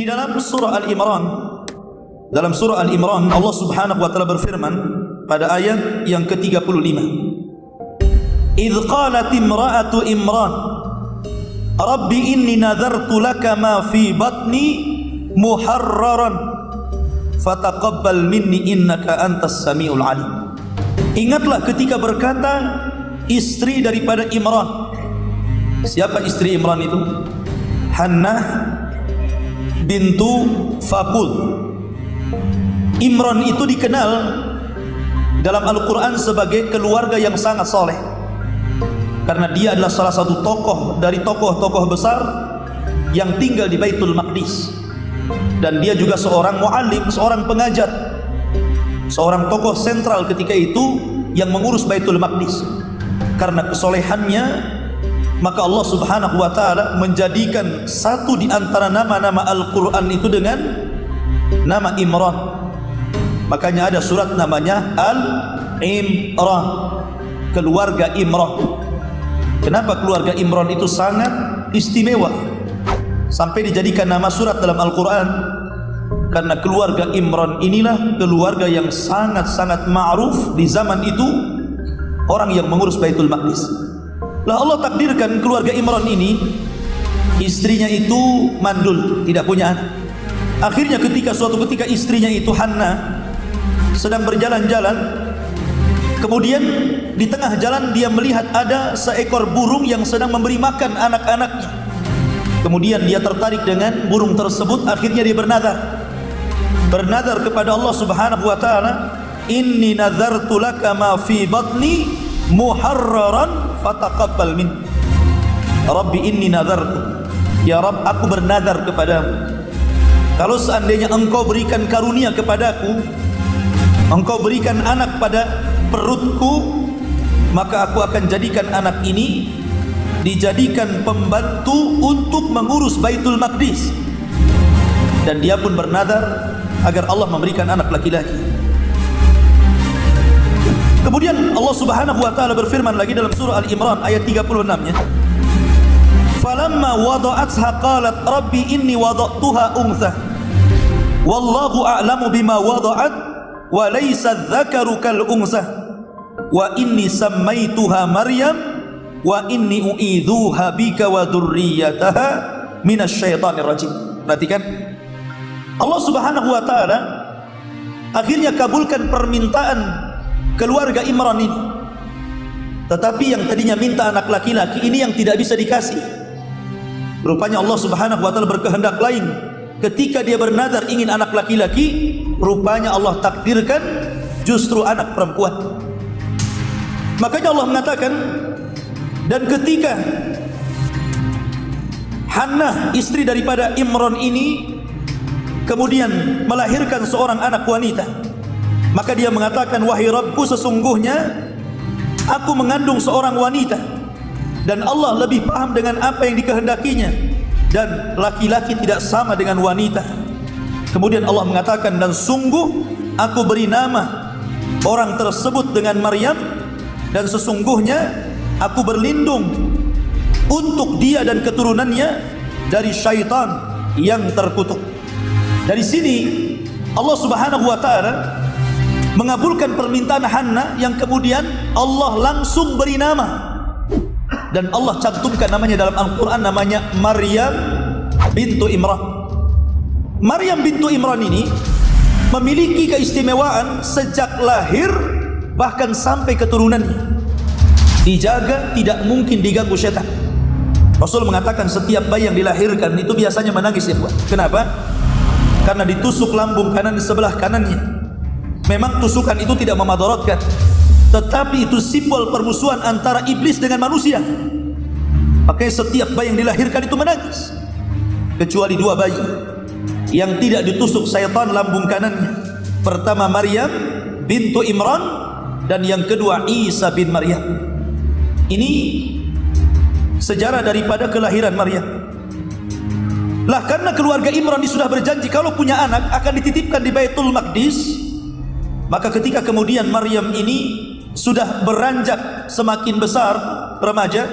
dalam surah Al-Imran, Allah Subhanahu wa taala berfirman pada ayat yang ke-35. Idz qalat imra'atu Imran, Rabbi inni nadartu laka ma fi batni muharraran fataqabbal minni innaka antas samiul alim. Ingatlah ketika berkata istri daripada Imran. Siapa istri Imran itu? Hannah bintu Fakul. Imran itu dikenal dalam Al-Quran sebagai keluarga yang sangat soleh, karena dia adalah salah satu tokoh dari tokoh-tokoh besar yang tinggal di Baitul Maqdis, dan dia juga seorang muallim, seorang pengajar, seorang tokoh sentral ketika itu yang mengurus Baitul Maqdis. Karena kesolehannya, maka Allah Subhanahu wa taala menjadikan satu di antara nama-nama Al-Quran itu dengan nama Imran. Makanya ada surat namanya Al-Imran, keluarga Imran. Kenapa keluarga Imran itu sangat istimewa sampai dijadikan nama surat dalam Al-Quran? Karena keluarga Imran inilah keluarga yang sangat-sangat ma'ruf di zaman itu, orang yang mengurus Baitul Maqdis. Lah Allah takdirkan keluarga Imran ini, istrinya itu mandul, tidak punya anak. Akhirnya suatu ketika istrinya itu Hannah sedang berjalan-jalan, kemudian di tengah jalan dia melihat ada seekor burung yang sedang memberi makan anak-anaknya. Kemudian dia tertarik dengan burung tersebut. Akhirnya dia bernadar kepada Allah Subhanahu wa taala, inni nadartu laka ma fi batni muharraran fataqabbal min. Rabbi inni nadartu, ya Rabb, aku bernadar kepadamu, kalau seandainya engkau berikan karunia kepadaku, engkau berikan anak pada perutku, maka aku akan jadikan anak ini dijadikan pembantu untuk mengurus Baitul Maqdis. Dan dia pun bernadar agar Allah memberikan anak laki-laki. Kemudian Allah Subhanahu wa taala berfirman lagi dalam surah Al-Imran ayat 36-nya. Falamma wada'atha qalat rabbi inni wada'tuha untha wallahu a'lamu bima wada'at wa laysa adh-dhakaru kal untha wa inni sammaituha Maryam wa inni u'idzuha bika wa dzurriyyataha minasyaitonir rajim. Perhatikan, Allah Subhanahu wa taala akhirnya kabulkan permintaan keluarga Imran ini. Tetapi yang tadinya minta anak laki-laki ini yang tidak bisa dikasih. Rupanya Allah Subhanahu wa taala berkehendak lain. Ketika dia bernazar ingin anak laki-laki, rupanya Allah takdirkan justru anak perempuan. Makanya Allah mengatakan, dan ketika Hannah istri daripada Imran ini kemudian melahirkan seorang anak wanita, maka dia mengatakan, wahai Rabbku, sesungguhnya aku mengandung seorang wanita dan Allah lebih paham dengan apa yang dikehendakinya, dan laki-laki tidak sama dengan wanita. Kemudian Allah mengatakan, dan sungguh aku beri nama orang tersebut dengan Maryam, dan sesungguhnya aku berlindung untuk dia dan keturunannya dari syaitan yang terkutuk. Dari sini Allah Subhanahu wa taala mengabulkan permintaan Hannah yang kemudian Allah langsung beri nama, dan Allah cantumkan namanya dalam Al-Quran, namanya Maryam bintu Imran. Maryam bintu Imran ini memiliki keistimewaan sejak lahir bahkan sampai keturunannya. Dijaga, tidak mungkin diganggu syaitan. Rasul mengatakan setiap bayi yang dilahirkan itu biasanya menangis, ya buat. Kenapa? Karena ditusuk lambung kanan di sebelah kanannya. Memang tusukan itu tidak memadaratkan, tetapi itu simbol permusuhan antara iblis dengan manusia. Makanya setiap bayi yang dilahirkan itu menangis, kecuali dua bayi yang tidak ditusuk syaitan lambung kanannya. Pertama Maryam bintu Imran, dan yang kedua Isa bin Maryam. Ini sejarah daripada kelahiran Maryam. Lah karena keluarga Imran ini sudah berjanji kalau punya anak akan dititipkan di Baitul Maqdis, maka ketika kemudian Maryam ini sudah beranjak semakin besar, remaja,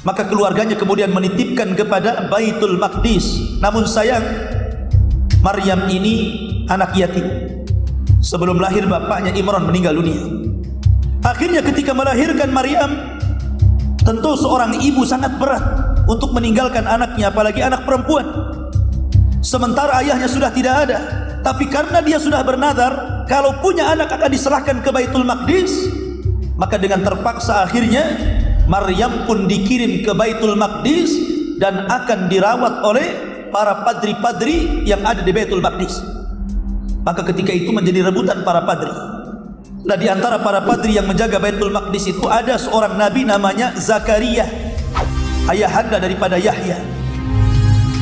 maka keluarganya kemudian menitipkan kepada Baitul Maqdis Namun sayang, Maryam ini anak yatim. Sebelum lahir bapaknya Imran meninggal dunia. Akhirnya ketika melahirkan Maryam, tentu seorang ibu sangat berat untuk meninggalkan anaknya, apalagi anak perempuan. Sementara ayahnya sudah tidak ada, tapi karena dia sudah bernazar kalau punya anak akan diserahkan ke Baitul Maqdis, maka dengan terpaksa akhirnya Maryam pun dikirim ke Baitul Maqdis dan akan dirawat oleh para padri-padri yang ada di Baitul Maqdis. Maka ketika itu menjadi rebutan para padri. Nah, di antara para padri yang menjaga Baitul Maqdis itu ada seorang nabi namanya Zakaria, ayahanda daripada Yahya,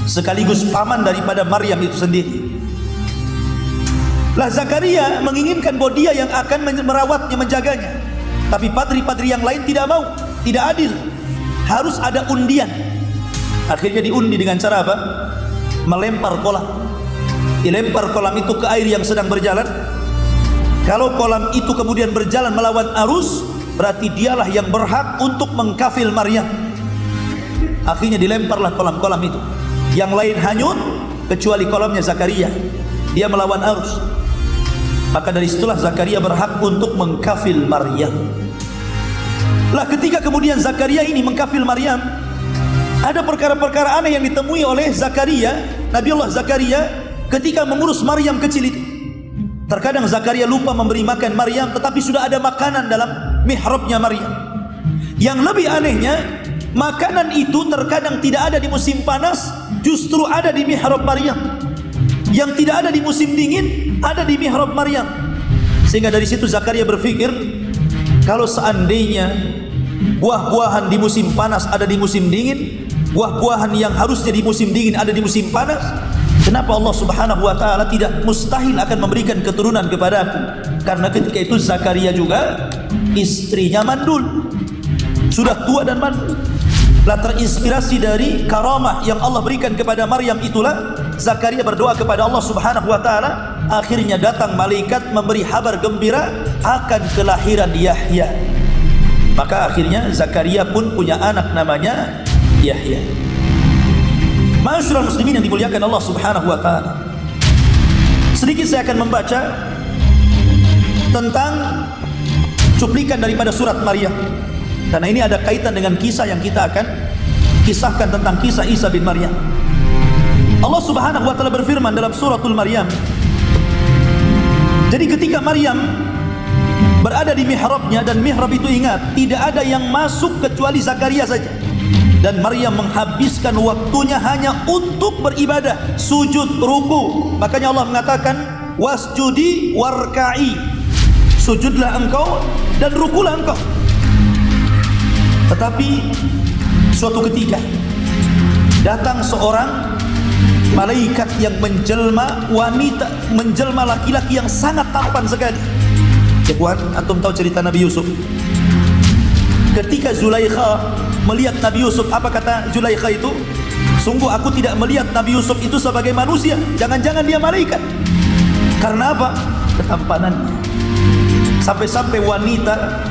sekaligus paman daripada Maryam itu sendiri. Lah Zakaria menginginkan bahwa dia yang akan merawatnya, menjaganya. Tapi padri-padri yang lain tidak mau, tidak adil. Harus ada undian. Akhirnya diundi dengan cara apa? Melempar kolam. Dilempar kolam itu ke air yang sedang berjalan. Kalau kolam itu kemudian berjalan melawan arus, berarti dialah yang berhak untuk mengkafil Maryam. Akhirnya dilemparlah kolam-kolam itu. Yang lain hanyut kecuali kolamnya Zakaria. Dia melawan arus. Maka dari situlah Zakaria berhak untuk mengkafil Maryam. Lah ketika kemudian Zakaria ini mengkafil Maryam, ada perkara-perkara aneh yang ditemui oleh Zakaria, Nabiullah Zakaria, ketika mengurus Maryam kecil itu. Terkadang Zakaria lupa memberi makan Maryam, tetapi sudah ada makanan dalam mihrabnya Maryam. Yang lebih anehnya, makanan itu terkadang tidak ada di musim panas, justru ada di mihrab Maryam. Yang tidak ada di musim dingin, ada di mihrab Maryam. Sehingga dari situ Zakaria berpikir, kalau seandainya buah-buahan di musim panas ada di musim dingin, buah-buahan yang harusnya di musim dingin ada di musim panas, kenapa Allah Subhanahu wa taala tidak mustahil akan memberikan keturunan kepada aku? Karena ketika itu Zakaria juga istrinya mandul, sudah tua dan mandul. Lah terinspirasi dari karamah yang Allah berikan kepada Maryam itulah Zakaria berdoa kepada Allah Subhanahu wa taala. Akhirnya datang malaikat memberi kabar gembira akan kelahiran Yahya. Maka akhirnya Zakaria pun punya anak namanya Yahya. Ma'asyiral muslimin yang dimuliakan Allah Subhanahu wa taala. Sedikit saya akan membaca tentang cuplikan daripada surat Maryam. Karena ini ada kaitan dengan kisah yang kita akan kisahkan tentang kisah Isa bin Maryam. Allah Subhanahu wa taala berfirman dalam suratul Maryam. Jadi ketika Maryam berada di mihrabnya, dan mihrab itu ingat tidak ada yang masuk kecuali Zakaria saja. Dan Maryam menghabiskan waktunya hanya untuk beribadah, sujud, ruku. Makanya Allah mengatakan wasjudi warka'i, sujudlah engkau dan rukulah engkau. Tetapi suatu ketika datang seorang malaikat yang menjelma wanita, menjelma laki-laki yang sangat tampan sekali. Ikhwan, antum tahu cerita Nabi Yusuf? Ketika Zulaikha melihat Nabi Yusuf, apa kata Zulaikha itu? Sungguh aku tidak melihat Nabi Yusuf itu sebagai manusia, jangan-jangan dia malaikat. Karena apa? Ketampanannya. Sampai-sampai wanita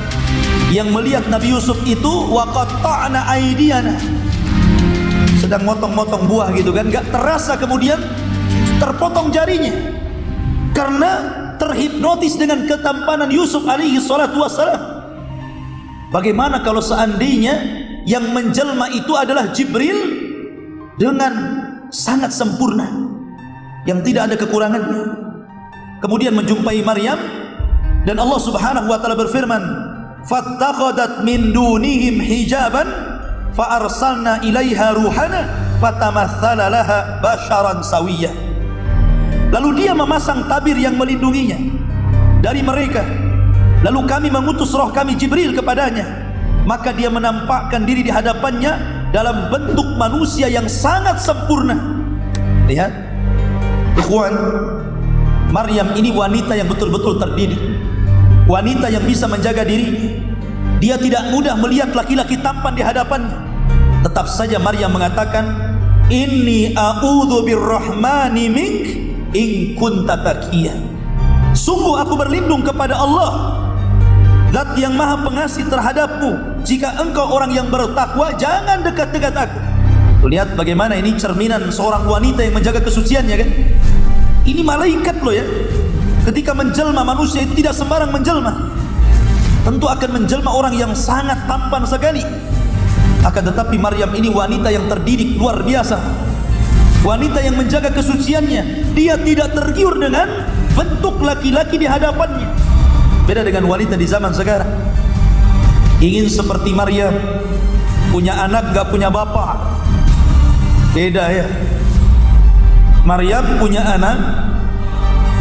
yang melihat Nabi Yusuf itu waqatta'na aydiyana, sedang motong-motong buah gitu kan, gak terasa kemudian terpotong jarinya karena terhipnotis dengan ketampanan Yusuf alaihi salatu wassalam. Bagaimana kalau seandainya yang menjelma itu adalah Jibril dengan sangat sempurna, yang tidak ada kekurangannya, kemudian menjumpai Maryam, dan Allah Subhanahu wa taala berfirman, fattakhadhat min dunihim hijaban fa arsalna ilaiha ruhana fatamatsala laha basharan sawiyya. Lalu dia memasang tabir yang melindunginya dari mereka. Lalu kami mengutus roh kami Jibril kepadanya, maka dia menampakkan diri di hadapannya dalam bentuk manusia yang sangat sempurna. Lihat, ikhwan, Maryam ini wanita yang betul-betul terdidik, wanita yang bisa menjaga dirinya. Dia tidak mudah melihat laki-laki tampan di hadapannya. Tetap saja Maryam mengatakan, inni a'udzu birrahmani mink in kunta taqiyya. Sungguh aku berlindung kepada Allah, Zat yang maha pengasih terhadapmu. Jika engkau orang yang bertakwa, jangan dekat-dekat aku. Lihat bagaimana ini cerminan seorang wanita yang menjaga kesuciannya kan. Ini malaikat loh ya. Ketika menjelma manusia itu tidak sembarang menjelma. Tentu akan menjelma orang yang sangat tampan sekali. Akan tetapi Maryam ini wanita yang terdidik luar biasa. Wanita yang menjaga kesuciannya. Dia tidak tergiur dengan bentuk laki-laki di hadapannya. Beda dengan wanita di zaman sekarang. Ingin seperti Maryam, punya anak gak punya bapak. Beda ya. Maryam punya anak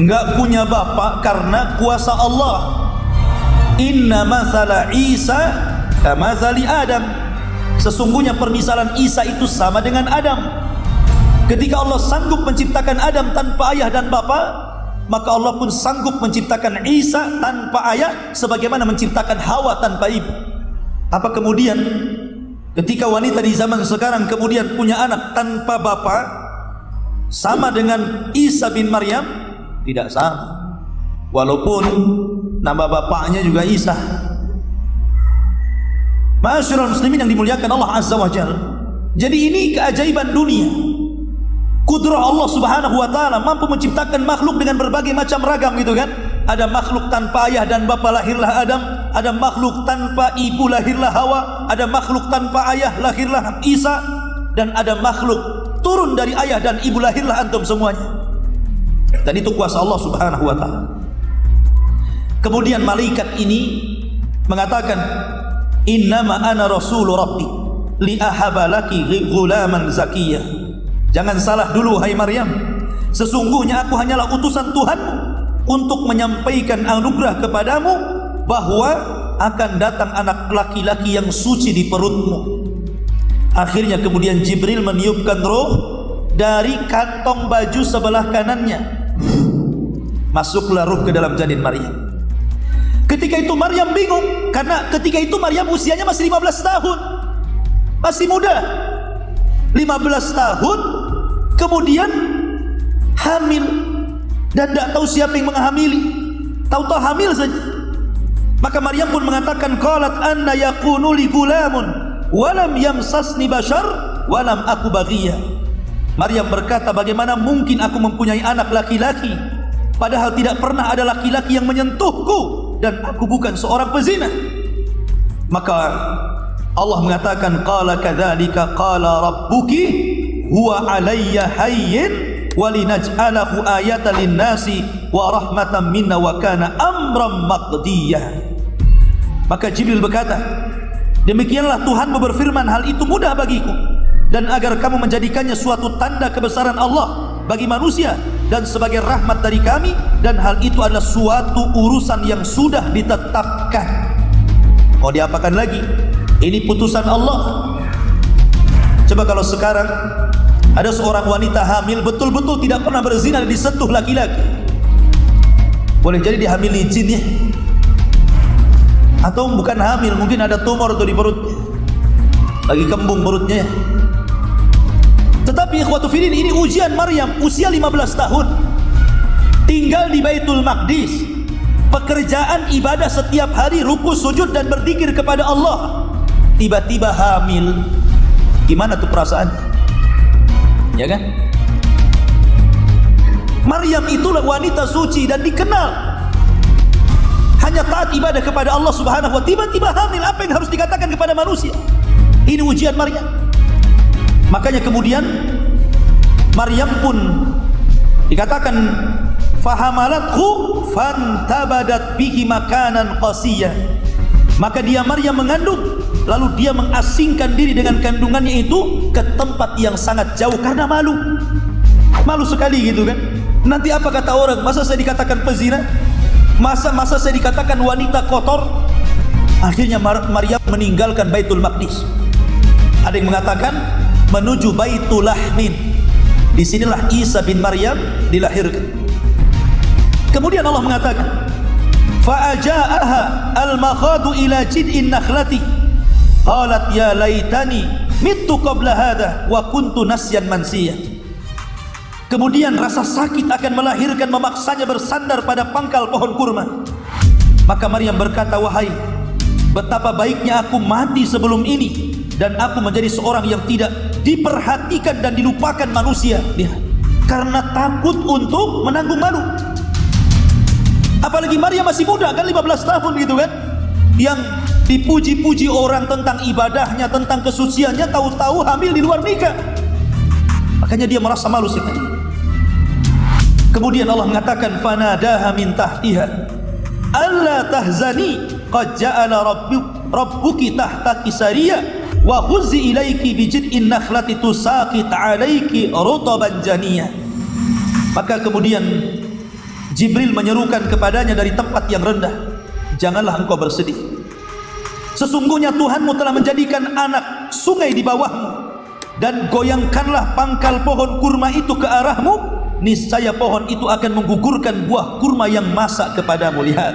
gak punya bapak karena kuasa Allah. Inna mathala Isa kamathali Adam. Sesungguhnya permisalan Isa itu sama dengan Adam. Ketika Allah sanggup menciptakan Adam tanpa ayah dan bapa, maka Allah pun sanggup menciptakan Isa tanpa ayah, sebagaimana menciptakan Hawa tanpa ibu. Apa kemudian ketika wanita di zaman sekarang kemudian punya anak tanpa bapa, sama dengan Isa bin Maryam? Tidak sama. Walaupun nama bapaknya juga Isa. Ma'asyiral muslimin yang dimuliakan Allah Azza wa Jalla. Jadi ini keajaiban dunia. Kudrah Allah Subhanahu wa taala mampu menciptakan makhluk dengan berbagai macam ragam gitu kan. Ada makhluk tanpa ayah dan bapa, lahirlah Adam. Ada makhluk tanpa ibu, lahirlah Hawa. Ada makhluk tanpa ayah, lahirlah Isa. Dan ada makhluk turun dari ayah dan ibu, lahirlah antum semuanya. Dan itu kuasa Allah Subhanahu wa taala. Kemudian malaikat ini mengatakan, innama ana rasulu rabbi li ahabalaki ghulaman zakiyah. Jangan salah dulu hai Maryam, sesungguhnya aku hanyalah utusan Tuhanmu untuk menyampaikan anugerah kepadamu bahwa akan datang anak laki-laki yang suci di perutmu. Akhirnya kemudian Jibril meniupkan roh dari kantong baju sebelah kanannya. Masuklah ruh ke dalam janin Maryam. Ketika itu Maryam bingung, karena ketika itu Maryam usianya masih 15 tahun, masih muda. 15 tahun kemudian hamil dan tidak tahu siapa yang menghamili, tahu-tahu hamil saja. Maka Maryam pun mengatakan, qalat anna yakunu li gulamun wa lam yamsasni bashar wa lam aku baghiyah. Maryam berkata, bagaimana mungkin aku mempunyai anak laki-laki padahal tidak pernah ada laki-laki yang menyentuhku dan aku bukan seorang pezina. Maka Allah mengatakan, qala kadzalika qala rabbuki huwa alayya hayyin wa linaj'alahu ayatan lin-nasi wa rahmatan minna wa kana amran maqdiyah. Maka Jibril berkata, demikianlah Tuhanmu berfirman, hal itu mudah bagiku, dan agar kamu menjadikannya suatu tanda kebesaran Allah bagi manusia dan sebagai rahmat dari kami, dan hal itu adalah suatu urusan yang sudah ditetapkan. Mau diapakan lagi? Ini putusan Allah. Coba kalau sekarang ada seorang wanita hamil, betul-betul tidak pernah berzina dan disentuh laki-laki, boleh jadi dihamili jin ya. Atau bukan hamil, mungkin ada tumor tuh di perutnya, lagi kembung perutnya. Tetapi ikhwatu fillah, ini ujian Maryam, usia 15 tahun, tinggal di Baitul Maqdis, pekerjaan ibadah setiap hari, ruku, sujud dan berzikir kepada Allah. Tiba-tiba hamil, gimana tuh perasaan? Ya kan? Maryam itulah wanita suci dan dikenal hanya taat ibadah kepada Allah Subhanahu wa taala. Tiba-tiba hamil, apa yang harus dikatakan kepada manusia? Ini ujian Maryam. Makanya kemudian Maryam pun dikatakan fahamalathu fantabadat bihi makanan qasiyah. Maka dia Maryam mengandung, lalu dia mengasingkan diri dengan kandungannya itu ke tempat yang sangat jauh karena malu. Malu sekali gitu kan. Nanti apa kata orang? Masa saya dikatakan pezina? Masa saya dikatakan wanita kotor? Akhirnya Maryam meninggalkan Baitul Maqdis. Ada yang mengatakan menuju Baitul Lahmin. Disinilah Isa bin Maryam dilahirkan. Kemudian Allah mengatakan, fa'aja'aha al-makhadu ila jid'in nakhlati qalat ya laitani mittu qabla hadha wa kuntu nasyan mansiyah. Kemudian rasa sakit akan melahirkan memaksanya bersandar pada pangkal pohon kurma. Maka Maryam berkata, wahai, betapa baiknya aku mati sebelum ini dan aku menjadi seorang yang tidak diperhatikan dan dilupakan manusia. Lihat, karena takut untuk menanggung malu. Apalagi Maryam masih muda kan, 15 tahun gitu kan, yang dipuji-puji orang tentang ibadahnya, tentang kesuciannya, tahu-tahu hamil di luar nikah. Makanya dia merasa malu sekali. Kemudian Allah mengatakan, fanadaha min tahtiha alla tahzani qad ja'ala rabbuki tahtaki sariya wa khuzzi ilaiki bijid'in nakhlati tusaqit 'alaiki rutaban janiyya. Maka kemudian Jibril menyerukan kepadanya dari tempat yang rendah, janganlah engkau bersedih. Sesungguhnya Tuhanmu telah menjadikan anak sungai di bawahmu, dan goyangkanlah pangkal pohon kurma itu ke arahmu, niscaya pohon itu akan menggugurkan buah kurma yang masak kepadamu. Lihat,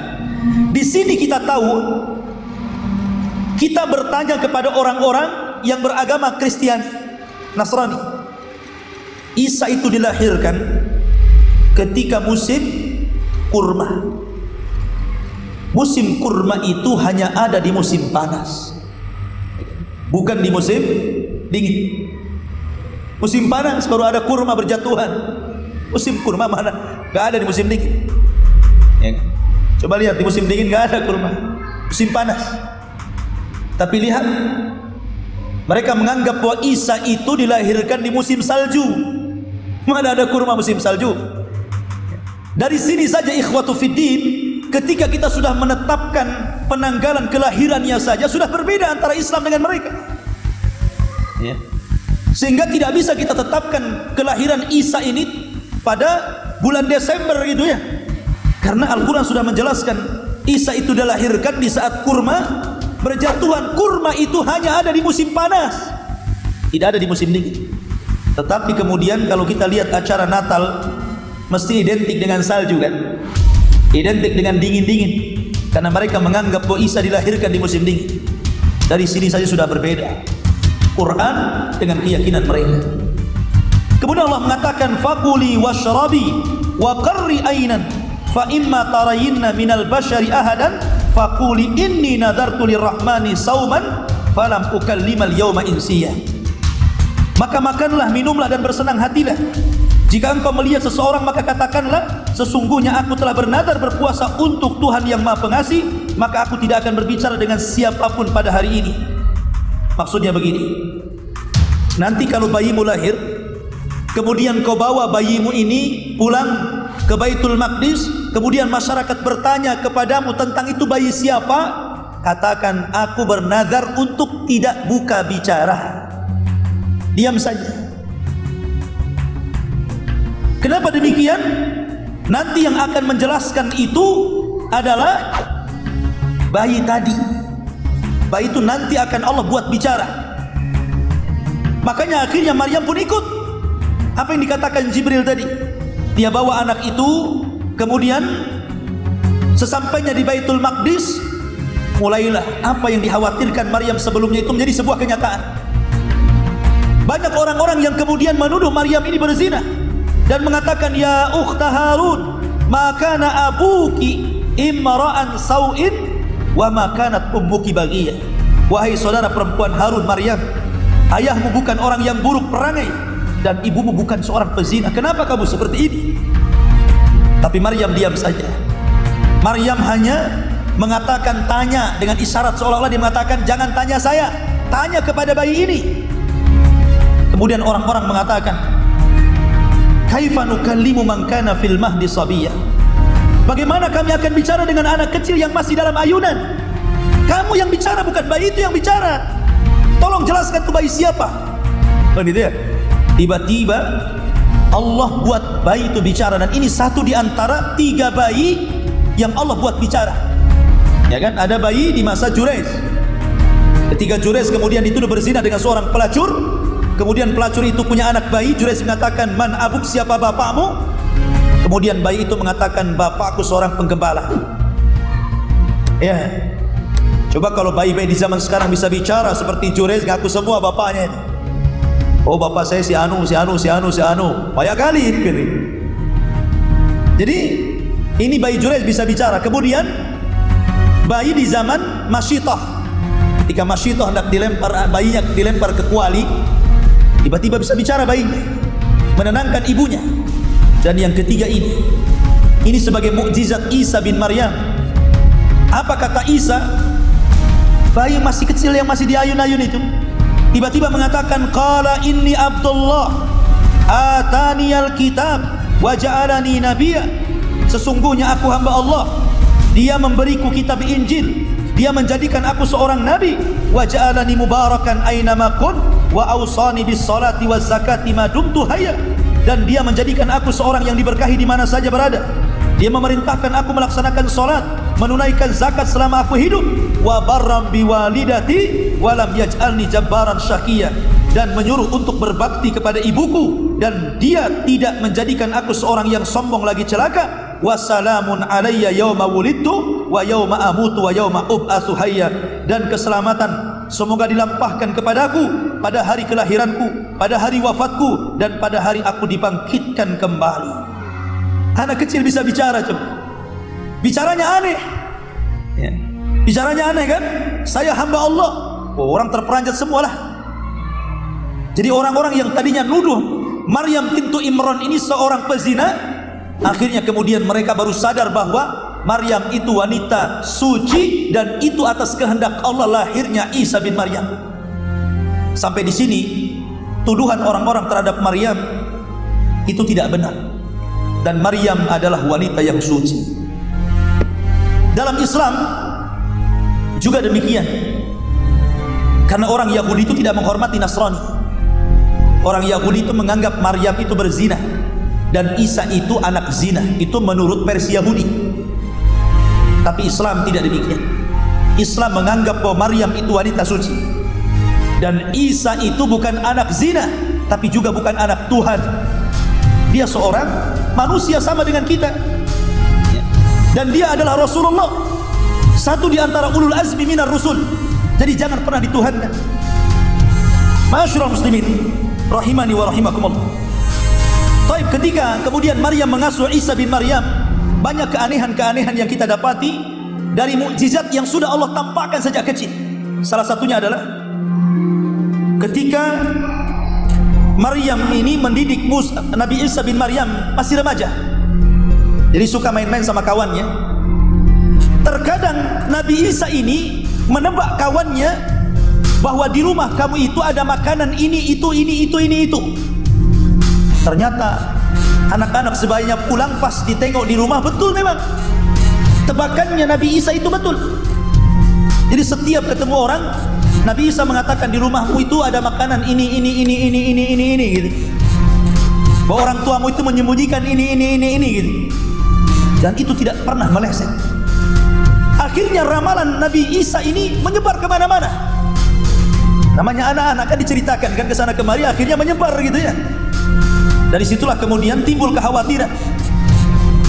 di sini kita tahu, kita bertanya kepada orang-orang yang beragama Kristiani, Nasrani. Isa itu dilahirkan ketika musim kurma. Musim kurma itu hanya ada di musim panas, bukan di musim dingin. Musim panas baru ada kurma berjatuhan. Musim kurma mana? Gak ada di musim dingin. Ya. Coba lihat, di musim dingin gak ada kurma. Musim panas. Tapi lihat, mereka menganggap bahwa Isa itu dilahirkan di musim salju. Mana ada kurma musim salju? Dari sini saja ikhwatu fiddin, ketika kita sudah menetapkan penanggalan kelahirannya saja sudah berbeda antara Islam dengan mereka. Ya. Sehingga tidak bisa kita tetapkan kelahiran Isa ini pada bulan Desember gitu ya. Karena Al-Quran sudah menjelaskan Isa itu dilahirkan di saat kurma berjatuhan. Kurma itu hanya ada di musim panas, tidak ada di musim dingin. Tetapi kemudian kalau kita lihat acara Natal, mesti identik dengan salju kan, identik dengan dingin-dingin, karena mereka menganggap bahwa Isa dilahirkan di musim dingin. Dari sini saja sudah berbeda Quran dengan keyakinan mereka. Kemudian Allah mengatakan, fakuli washrabi wa qarri ainan fa imma tarayinna minal bashari ahadan fakuli inni nadartu lirrahmani sauman falam ukallimal yawma insiya. Maka makanlah, minumlah dan bersenang hatilah. Jika engkau melihat seseorang, maka katakanlah, sesungguhnya aku telah bernadar berpuasa untuk Tuhan yang Maha Pengasih, maka aku tidak akan berbicara dengan siapapun pada hari ini. Maksudnya begini, nanti kalau bayimu lahir, kemudian kau bawa bayimu ini pulang ke Baitul Maqdis, kemudian masyarakat bertanya kepadamu tentang itu bayi siapa, katakan, aku bernadar untuk tidak buka bicara. Diam saja. Kenapa demikian? Nanti yang akan menjelaskan itu adalah bayi tadi. Bayi itu nanti akan Allah buat bicara. Makanya akhirnya Maryam pun ikut. Apa yang dikatakan Jibril tadi? Dia bawa anak itu, kemudian sesampainya di Baitul Maqdis, mulailah apa yang dikhawatirkan Maryam sebelumnya itu menjadi sebuah kenyataan. Banyak orang-orang yang kemudian menuduh Maryam ini berzina dan mengatakan, ya ukhta Harun, makana abuki imra'an sau'in wa makanat ummuki baghiyah. Wahai saudara perempuan Harun, Maryam, ayahmu bukan orang yang buruk perangai dan ibumu bukan seorang pezina. Kenapa kamu seperti ini? Tapi Maryam diam saja. Maryam hanya mengatakan, tanya dengan isyarat, seolah-olah dia mengatakan, jangan tanya saya, tanya kepada bayi ini. Kemudian orang-orang mengatakan, kaifa nukallimu man kana fil mahdi sabiyya? Bagaimana kami akan bicara dengan anak kecil yang masih dalam ayunan? Kamu yang bicara, bukan bayi itu yang bicara. Tolong jelaskan itu bayi siapa? Begitu ya. Tiba-tiba Allah buat bayi itu bicara, dan ini satu di antara 3 bayi yang Allah buat bicara. Ya kan? Ada bayi di masa Jurayj. Ketika Jurayj kemudian dituduh berzina dengan seorang pelacur, kemudian pelacur itu punya anak bayi. Jurayj mengatakan, man abuk, siapa bapakmu? Kemudian bayi itu mengatakan, bapakku seorang penggembala. Ya, coba kalau bayi-bayi di zaman sekarang bisa bicara seperti Jurayj, ngaku semua bapaknya. Oh, bapak saya si anu, si anu, si anu, si anu. Banyak kali ini. Jadi ini bayi Jurayj bisa bicara. Kemudian bayi di zaman Masyitah, ketika Masyitah hendak dilempar, bayinya dilempar ke kuali, tiba-tiba bisa bicara bayinya, menenangkan ibunya. Dan yang ketiga ini sebagai mukjizat Isa bin Maryam. Apa kata Isa? Bayi masih kecil yang masih diayun-ayun itu tiba-tiba mengatakan, qala inni Abdullah ataniyal kitab wa ja'alani nabiyya. Sesungguhnya aku hamba Allah, Dia memberiku kitab Injil, Dia menjadikan aku seorang nabi, wa ja'alani mubarakan aynama kun wa awsani bis salati waz zakati ma dumtu hayya. Dan Dia menjadikan aku seorang yang diberkahi di mana saja berada. Dia memerintahkan aku melaksanakan salat, menunaikan zakat selama aku hidup, wa barram biwalidati wa lam yaj'alni jabbaran syaqiyya. Dan menyuruh untuk berbakti kepada ibuku, dan Dia tidak menjadikan aku seorang yang sombong lagi celaka. Wassalamun alayya yauma wulidtu wa yauma amutu wa yauma ub'atsu hayya. Dan keselamatan semoga dilampahkan kepadaku pada hari kelahiranku, pada hari wafatku, dan pada hari aku dibangkitkan kembali. Anak kecil bisa bicara, coba. Bicaranya aneh ya. Bicaranya aneh kan? Saya hamba Allah. Orang terperanjat semualah. Jadi orang-orang yang tadinya nuduh Maryam bintu Imran ini seorang pezina, akhirnya kemudian mereka baru sadar bahwa Maryam itu wanita suci, dan itu atas kehendak Allah lahirnya Isa bin Maryam. Sampai di sini tuduhan orang-orang terhadap Maryam itu tidak benar. Dan Maryam adalah wanita yang suci. Dalam Islam juga demikian. Karena orang Yahudi itu tidak menghormati Nasrani. Orang Yahudi itu menganggap Maryam itu berzina, dan Isa itu anak zina. Itu menurut versi Yahudi. Tapi Islam tidak demikian. Islam menganggap bahwa Maryam itu wanita suci, dan Isa itu bukan anak zina, tapi juga bukan anak Tuhan. Dia seorang manusia sama dengan kita, dan dia adalah Rasulullah, satu di antara ulul azmi minar rusul. Jadi jangan pernah dituhankan. Ma'asyiral muslimin rahimani wa rahimakumullah. Baik, ketika kemudian Maryam mengasuh Isa bin Maryam, banyak keanehan-keanehan yang kita dapati dari mukjizat yang sudah Allah tampakkan sejak kecil. Salah satunya adalah ketika Maryam ini mendidik Nabi Isa bin Maryam masih remaja, jadi suka main-main sama kawannya. Terkadang Nabi Isa ini menebak kawannya bahwa di rumah kamu itu ada makanan ini, itu. Ternyata anak-anak sebayanya pulang pas ditengok di rumah, betul memang tebakannya Nabi Isa itu betul. Jadi setiap ketemu orang, Nabi Isa mengatakan di rumahmu itu ada makanan ini gitu. Bahwa orang tuamu itu menyembunyikan ini gitu. Dan itu tidak pernah meleset. Akhirnya ramalan Nabi Isa ini menyebar kemana-mana. Namanya anak-anak kan diceritakan kan kesana kemari, akhirnya menyebar gitu ya. Dari situlah kemudian timbul kekhawatiran.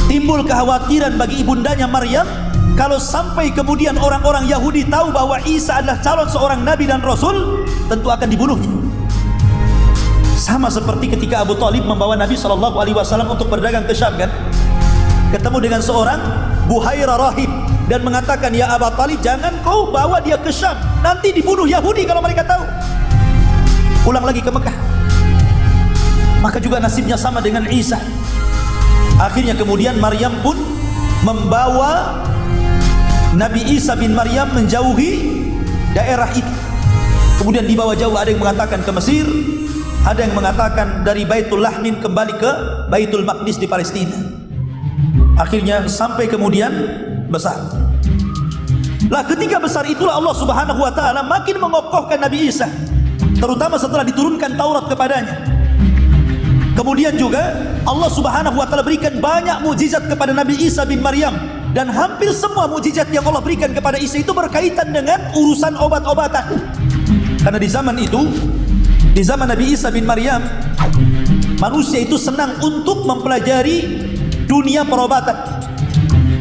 Timbul kekhawatiran bagi ibundanya Maryam. Kalau sampai kemudian orang-orang Yahudi tahu bahwa Isa adalah calon seorang nabi dan rasul, tentu akan dibunuhnya. Sama seperti ketika Abu Thalib membawa Nabi SAW untuk berdagang ke Syam kan, ketemu dengan seorang Buhairah rahib dan mengatakan, ya Abu Thalib, jangan kau bawa dia ke Syam, nanti dibunuh Yahudi kalau mereka tahu. Pulang lagi ke Mekah. Maka juga nasibnya sama dengan Isa. Akhirnya kemudian Maryam pun membawa Nabi Isa bin Maryam menjauhi daerah itu. Kemudian dibawa jauh, ada yang mengatakan ke Mesir, ada yang mengatakan dari Baitul Lahmin kembali ke Baitul Maqdis di Palestina. Akhirnya sampai kemudian besar. Lah ketika besar itulah Allah Subhanahu wa taala makin mengokohkan Nabi Isa, terutama setelah diturunkan Taurat kepadanya. Kemudian juga Allah Subhanahu wa taala berikan banyak mukjizat kepada Nabi Isa bin Maryam, dan hampir semua mukjizat yang Allah berikan kepada Isa itu berkaitan dengan urusan obat-obatan. Karena di zaman itu, di zaman Nabi Isa bin Maryam, manusia itu senang untuk mempelajari dunia perobatan,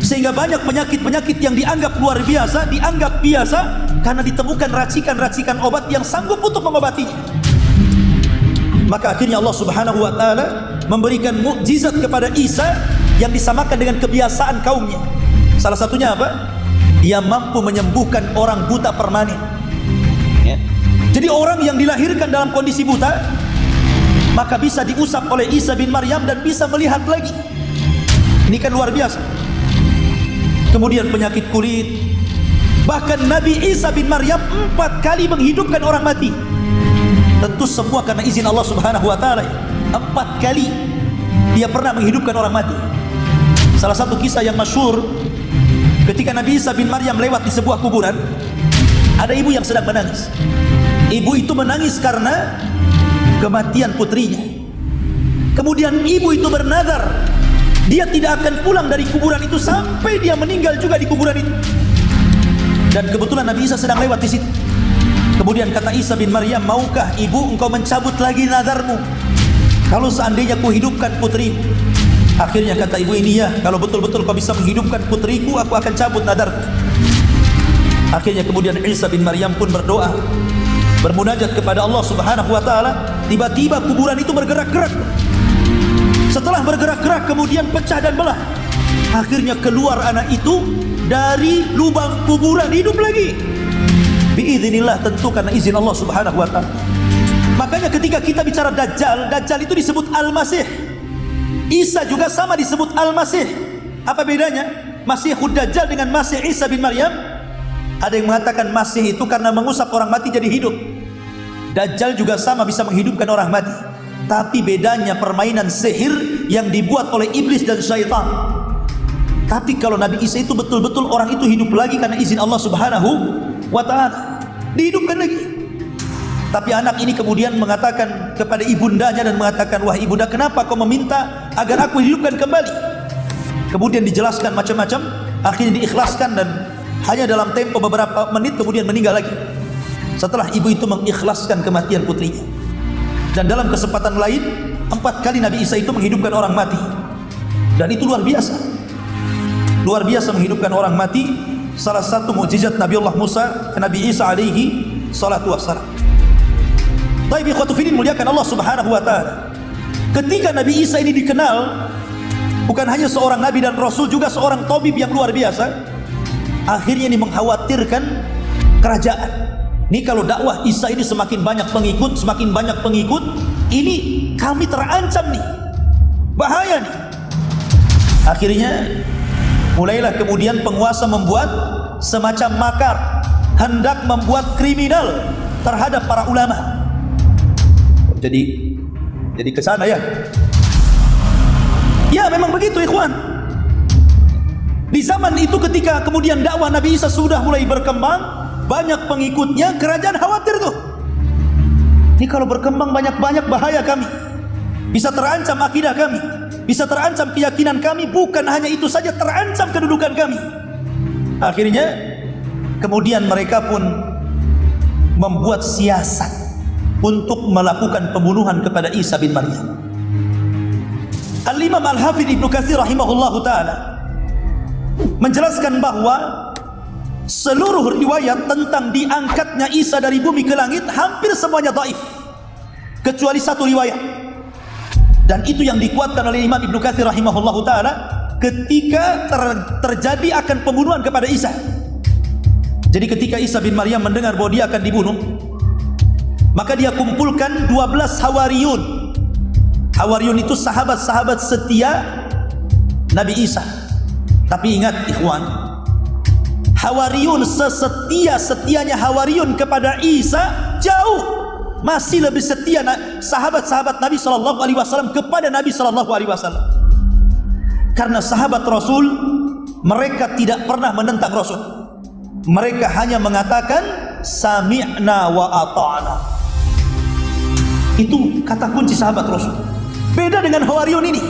sehingga banyak penyakit-penyakit yang dianggap luar biasa, dianggap biasa karena ditemukan racikan-racikan obat yang sanggup untuk mengobatinya. Maka akhirnya Allah Subhanahu wa taala memberikan mukjizat kepada Isa yang disamakan dengan kebiasaan kaumnya. Salah satunya apa? Dia mampu menyembuhkan orang buta permanen. Ya. Jadi orang yang dilahirkan dalam kondisi buta, maka bisa diusap oleh Isa bin Maryam dan bisa melihat lagi. Ini kan luar biasa. Kemudian penyakit kulit. Bahkan Nabi Isa bin Maryam 4 kali menghidupkan orang mati. Tentu semua karena izin Allah Subhanahu wa taala. 4 kali dia pernah menghidupkan orang mati. Salah satu kisah yang masyhur, ketika Nabi Isa bin Maryam lewat di sebuah kuburan, ada ibu yang sedang menangis. Ibu itu menangis karena kematian putrinya. Kemudian ibu itu bernazar, dia tidak akan pulang dari kuburan itu sampai dia meninggal juga di kuburan itu. Dan kebetulan Nabi Isa sedang lewat di situ. Kemudian kata Isa bin Maryam, maukah ibu engkau mencabut lagi nazarmu kalau seandainya ku hidupkan putrimu? Akhirnya kata ibu ini, ya, kalau betul-betul kau bisa menghidupkan putriku, aku akan cabut nazarku. Akhirnya kemudian Isa bin Maryam pun berdoa, bermunajat kepada Allah Subhanahu wa taala. Tiba-tiba kuburan itu bergerak-gerak. Setelah bergerak-gerak kemudian pecah dan belah. Akhirnya keluar anak itu dari lubang kuburan, hidup lagi. Biiznillah, tentu karena izin Allah Subhanahu wa taala. Makanya ketika kita bicara Dajjal, Dajjal itu disebut Al-Masih. Isa juga sama disebut Al-Masih. Apa bedanya Masihud Dajjal dengan Masih Isa bin Maryam? Ada yang mengatakan Masih itu karena mengusap orang mati jadi hidup. Dajjal juga sama bisa menghidupkan orang mati. Tapi bedanya permainan sihir yang dibuat oleh iblis dan syaitan. Tapi kalau Nabi Isa itu betul-betul orang itu hidup lagi karena izin Allah Subhanahu wa ta'ala, dihidupkan lagi. Tapi anak ini kemudian mengatakan kepada ibundanya dan mengatakan, wah ibunda, kenapa kau meminta agar aku hidupkan kembali? Kemudian dijelaskan macam-macam, akhirnya diikhlaskan dan hanya dalam tempo beberapa menit kemudian meninggal lagi. Setelah ibu itu mengikhlaskan kematian putrinya. Dan dalam kesempatan lain 4 kali Nabi Isa itu menghidupkan orang mati. Dan itu luar biasa. Luar biasa menghidupkan orang mati. Salah satu mukjizat Nabi Allah Musa, Nabi Isa alaihi salatu wassalam. Baik, ikhwatu fillah, muliakan Allah Subhanahu wa taala. Ketika Nabi Isa ini dikenal bukan hanya seorang nabi dan rasul, juga seorang tabib yang luar biasa. Akhirnya ini mengkhawatirkan kerajaan. Ini kalau dakwah Isa ini semakin banyak pengikut, ini kami terancam nih. Bahaya nih. Akhirnya mulailah kemudian penguasa membuat semacam makar, hendak membuat kriminal terhadap para ulama. Jadi ke sana ya. Ya, memang begitu ikhwan. Di zaman itu ketika kemudian dakwah Nabi Isa sudah mulai berkembang, banyak pengikutnya, kerajaan khawatir tuh. Ini kalau berkembang banyak-banyak bahaya kami. Bisa terancam akidah kami, bisa terancam keyakinan kami, bukan hanya itu saja, terancam kedudukan kami. Akhirnya kemudian mereka pun membuat siasat untuk melakukan pembunuhan kepada Isa bin Maryam. Al-Imam Al-Hafidh Ibnu Katsir rahimahullahu taala menjelaskan bahwa seluruh riwayat tentang diangkatnya Isa dari bumi ke langit hampir semuanya dhaif, kecuali satu riwayat. Dan itu yang dikuatkan oleh Imam Ibnu Katsir rahimahullahu taala ketika terjadi akan pembunuhan kepada Isa. Jadi ketika Isa bin Maryam mendengar bahwa dia akan dibunuh, maka dia kumpulkan 12 Hawariyun. Hawariyun itu sahabat-sahabat setia Nabi Isa. Tapi ingat ikhwan, Hawariyun sesetia-setianya Hawariyun kepada Isa jauh masih lebih setia sahabat-sahabat Nabi SAW kepada Nabi SAW. Karena sahabat Rasul, mereka tidak pernah menentang Rasul. Mereka hanya mengatakan sami'na wa ata'na. Itu kata kunci sahabat Rasul. Beda dengan Hawariyun ini.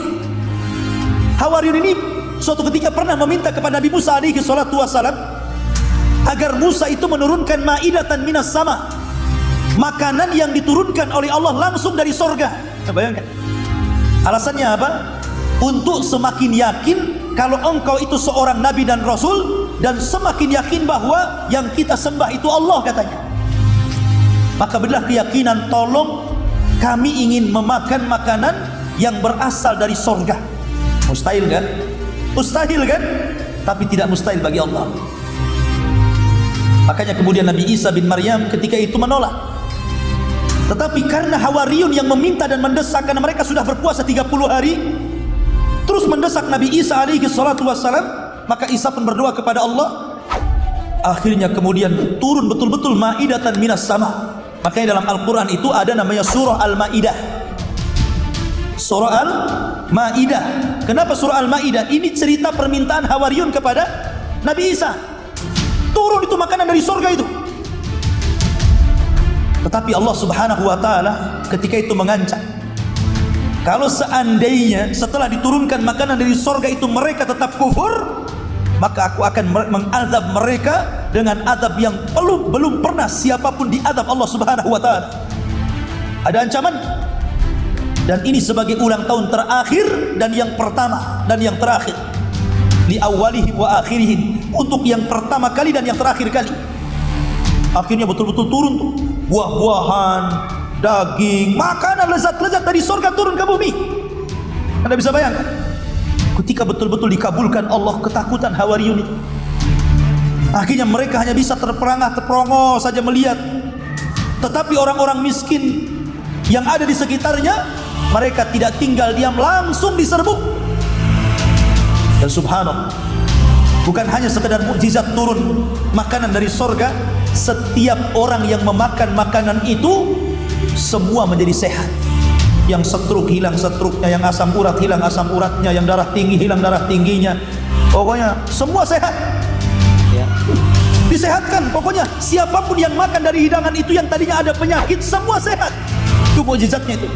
Hawariyun ini suatu ketika pernah meminta kepada Nabi Musa alaihi salatu wassalam agar Musa itu menurunkan ma'idatan minas sama, makanan yang diturunkan oleh Allah langsung dari sorga. Bayangkan. Alasannya apa? Untuk semakin yakin kalau engkau itu seorang nabi dan rasul, dan semakin yakin bahwa yang kita sembah itu Allah, katanya. Maka berilah keyakinan, tolong kami ingin memakan makanan yang berasal dari sorga. Mustahil kan? Mustahil kan? Tapi tidak mustahil bagi Allah. Makanya kemudian Nabi Isa bin Maryam ketika itu menolak. Tetapi karena Hawariyun yang meminta dan mendesak, karena mereka sudah berpuasa 30 hari terus mendesak Nabi Isa alaihi salatu wassalam, maka Isa pun berdoa kepada Allah. Akhirnya kemudian turun betul-betul ma'idatan minas sama. Makanya dalam Al-Quran itu ada namanya surah Al-Ma'idah. Surah Al-Ma'idah. Kenapa surah Al-Ma'idah? Ini cerita permintaan Hawariyun kepada Nabi Isa. Turun itu makanan dari surga itu. Tetapi Allah subhanahu wa ta'ala ketika itu mengancam, kalau seandainya setelah diturunkan makanan dari surga itu mereka tetap kufur, maka aku akan mengazab mereka dengan azab yang belum pernah siapapun diazab Allah subhanahu wa ta'ala. Ada ancaman. Dan ini sebagai ulang tahun terakhir dan yang pertama dan yang terakhir, li awwalihim wa akhirihim, untuk yang pertama kali dan yang terakhir kali. Akhirnya betul-betul turun tuh buah-buahan, daging, makanan lezat-lezat dari surga turun ke bumi. Anda bisa bayangkan ketika betul-betul dikabulkan Allah, ketakutan Hawariyun itu. Akhirnya mereka hanya bisa terperangah-terperongos saja melihat. Tetapi orang-orang miskin yang ada di sekitarnya, mereka tidak tinggal diam, langsung diserbu. Dan subhanallah, bukan hanya sekedar mukjizat turun makanan dari surga, setiap orang yang memakan makanan itu semua menjadi sehat. Yang stroke hilang stroke-nya, yang asam urat hilang asam uratnya, yang darah tinggi hilang darah tingginya. Pokoknya semua sehat. Ya. Disehatkan. Pokoknya siapapun yang makan dari hidangan itu yang tadinya ada penyakit, semua sehat. Itu mukjizatnya itu.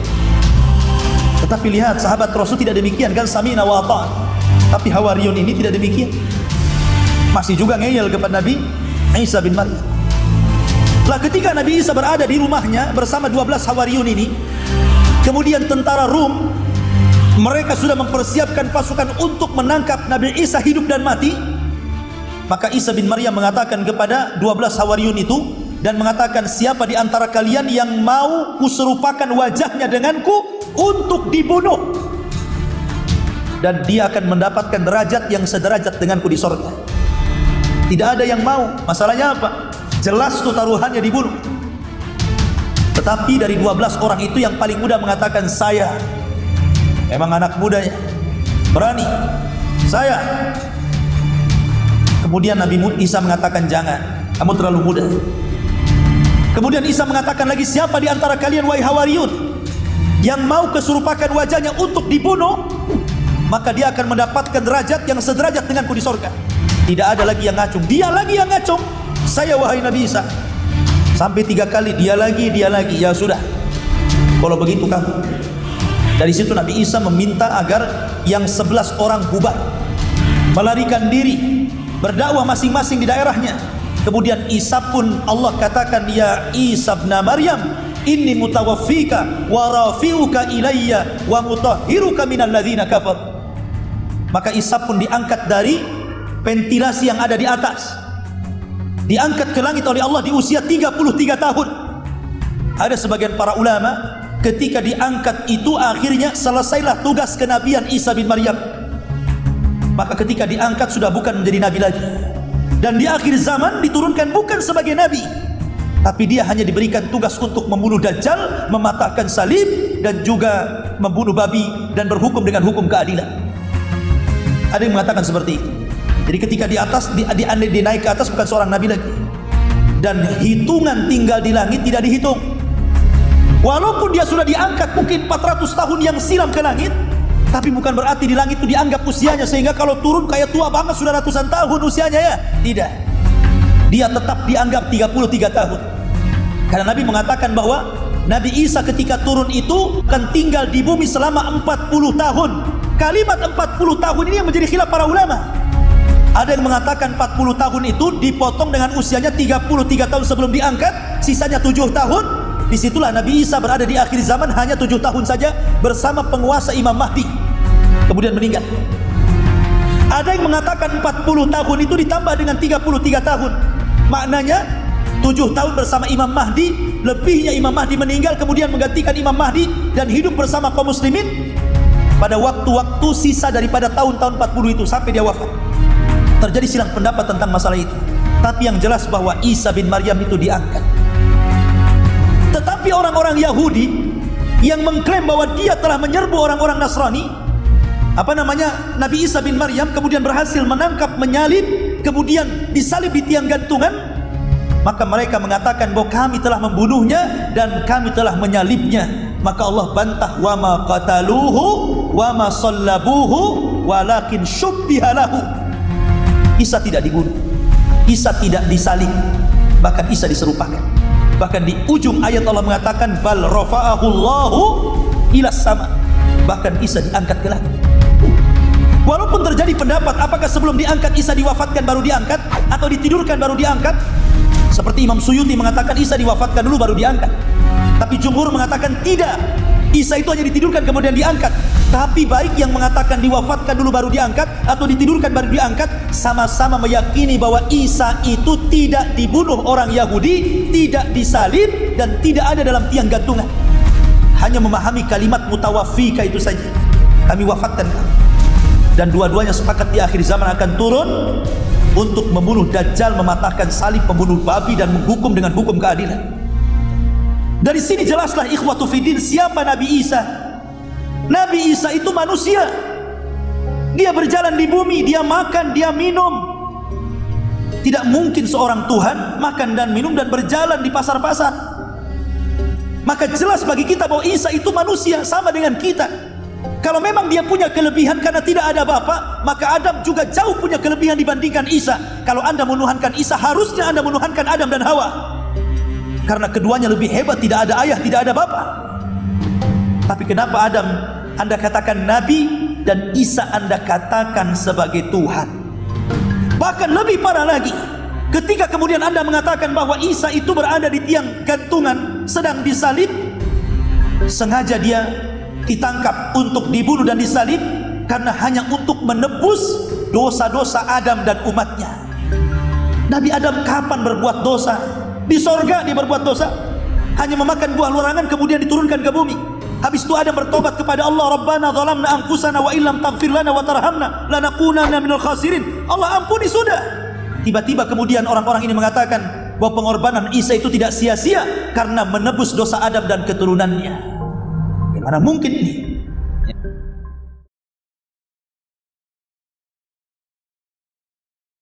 Tetapi lihat, sahabat Rasul tidak demikian kan, sami'na wa ata'na. Tapi Hawariyun ini tidak demikian. Masih juga ngeyel kepada Nabi Isa bin Maryam. Lah ketika Nabi Isa berada di rumahnya bersama 12 Hawariyun ini, kemudian tentara Rum, mereka sudah mempersiapkan pasukan untuk menangkap Nabi Isa hidup dan mati. Maka Isa bin Maryam mengatakan kepada 12 Hawariyun itu, dan mengatakan, siapa di antara kalian yang mau kuserupakan wajahnya denganku untuk dibunuh, dan dia akan mendapatkan derajat yang sederajat denganku di surga. Tidak ada yang mau. Masalahnya apa? Jelas tuh taruhannya dibunuh. Tetapi dari 12 orang itu yang paling muda mengatakan, saya. Memang anak mudanya berani, saya. Kemudian Nabi Isa mengatakan, jangan, kamu terlalu muda. Kemudian Isa mengatakan lagi, siapa di antara kalian wahai Hawariyun yang mau keserupakan wajahnya untuk dibunuh, maka dia akan mendapatkan derajat yang sederajat denganku di surga. Tidak ada lagi yang ngacung. Dia lagi yang ngacung, saya wahai Nabi Isa. Sampai 3 kali, dia lagi. Ya sudah, kalau begitu kamu. Dari situ Nabi Isa meminta agar yang 11 orang bubar, melarikan diri, berdakwah masing-masing di daerahnya. Kemudian Isa pun Allah katakan, ya Isa bin Maryam, inni mutawaffika wa rafi'uka ilayya wa mutahhiruka minal ladzina kafar. Maka Isa pun diangkat dari ventilasi yang ada di atas, diangkat ke langit oleh Allah di usia 33 tahun. Ada sebagian para ulama, ketika diangkat itu akhirnya selesailah tugas kenabian Isa bin Maryam. Maka ketika diangkat sudah bukan menjadi nabi lagi, dan di akhir zaman diturunkan bukan sebagai nabi, tapi dia hanya diberikan tugas untuk membunuh Dajjal, mematahkan salib, dan juga membunuh babi, dan berhukum dengan hukum keadilan. Ada yang mengatakan seperti itu. Jadi ketika di atas, dinaik ke atas bukan seorang nabi lagi, dan hitungan tinggal di langit tidak dihitung. Walaupun dia sudah diangkat mungkin 400 tahun yang silam ke langit, tapi bukan berarti di langit itu dianggap usianya sehingga kalau turun kayak tua banget sudah ratusan tahun usianya, ya. Tidak. Dia tetap dianggap 33 tahun. Karena Nabi mengatakan bahwa Nabi Isa ketika turun itu akan tinggal di bumi selama 40 tahun. Kalimat 40 tahun ini yang menjadi khilaf para ulama. Ada yang mengatakan 40 tahun itu dipotong dengan usianya 33 tahun sebelum diangkat, sisanya 7 tahun. Disitulah Nabi Isa berada di akhir zaman hanya 7 tahun saja bersama penguasa Imam Mahdi, kemudian meninggal. Ada yang mengatakan 40 tahun itu ditambah dengan 33 tahun. Maknanya 7 tahun bersama Imam Mahdi, lebihnya Imam Mahdi meninggal kemudian menggantikan Imam Mahdi dan hidup bersama kaum muslimin pada waktu-waktu sisa daripada tahun-tahun 40 itu sampai dia wafat. Terjadi silang pendapat tentang masalah itu. Tapi yang jelas bahwa Isa bin Maryam itu diangkat. Tetapi Tapi orang-orang Yahudi yang mengklaim bahwa dia telah menyerbu orang-orang Nasrani, Nabi Isa bin Maryam, kemudian berhasil menangkap, menyalib, kemudian disalib di tiang gantungan, maka mereka mengatakan bahwa kami telah membunuhnya dan kami telah menyalibnya. Maka Allah bantah, wa ma qataluhu wa ma sallabuhu walakin syubbiha lahu. Isa tidak dibunuh, Isa tidak disalib, bahkan Isa diserupakan. Bahkan di ujung ayat Allah mengatakan bal rafa'ahu Allahu ila sama. Bahkan Isa diangkat ke langit. Walaupun terjadi pendapat apakah sebelum diangkat Isa diwafatkan baru diangkat atau ditidurkan baru diangkat. Seperti Imam Suyuti mengatakan Isa diwafatkan dulu baru diangkat. Tapi jumhur mengatakan tidak, Isa itu hanya ditidurkan kemudian diangkat. Tapi baik yang mengatakan diwafatkan dulu baru diangkat atau ditidurkan baru diangkat, sama-sama meyakini bahwa Isa itu tidak dibunuh orang Yahudi, tidak disalib, dan tidak ada dalam tiang gantungan. Hanya memahami kalimat mutawaffika itu saja, kami wafatkan kamu. Dan dua-duanya sepakat di akhir zaman akan turun untuk membunuh Dajjal, mematahkan salib, membunuh babi, dan menghukum dengan hukum keadilan. Dari sini jelaslah ikhwatu fiddin siapa Nabi Isa. Nabi Isa itu manusia. Dia berjalan di bumi, dia makan, dia minum. Tidak mungkin seorang Tuhan makan dan minum dan berjalan di pasar-pasar. Maka jelas bagi kita bahwa Isa itu manusia sama dengan kita. Kalau memang dia punya kelebihan karena tidak ada bapa, maka Adam juga jauh punya kelebihan dibandingkan Isa. Kalau Anda menuhankan Isa, harusnya Anda menuhankan Adam dan Hawa. Karena keduanya lebih hebat, tidak ada ayah, tidak ada bapa. Tapi kenapa Adam Anda katakan Nabi dan Isa Anda katakan sebagai Tuhan? Bahkan lebih parah lagi, ketika kemudian Anda mengatakan bahwa Isa itu berada di tiang gantungan sedang disalib, sengaja dia ditangkap untuk dibunuh dan disalib karena hanya untuk menebus dosa-dosa Adam dan umatnya. Nabi Adam kapan berbuat dosa? Di sorga dia berbuat dosa, hanya memakan buah larangan kemudian diturunkan ke bumi. Habis itu Adam bertobat kepada Allah, Rabbana zalamna anfusana wa illam taghfir lana wa tarhamna lanakunanna minal khasirin. Allah ampuni sudah. Tiba-tiba kemudian orang-orang ini mengatakan bahwa pengorbanan Isa itu tidak sia-sia karena menebus dosa Adam dan keturunannya. Bagaimana mungkin ini?